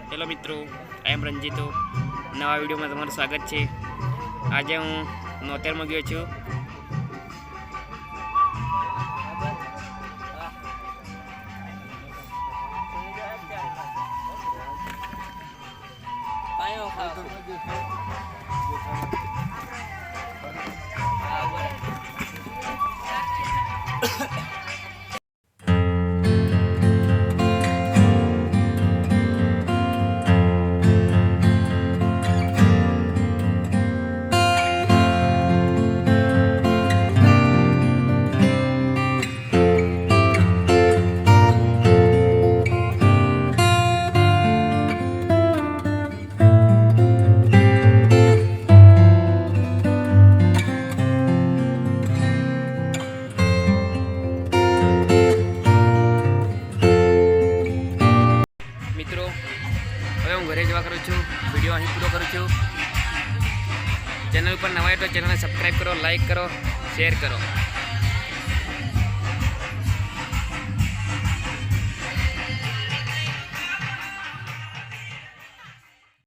Hello મિત્રો, આઈ એમ રંજીતો. નવા વિડીયોમાં તમારું સ્વાગત છે. આજે હું નોતેરમાં ગયો છું. મિત્રો, હવે હું ઘરે જવા કરું છું. વિડીયો અહીં પૂરો કરું છું. ચેનલ પર નવા હોય તો ચેનલને સબસ્ક્રાઈબ કરો, લાઈક કરો, શેર કરો.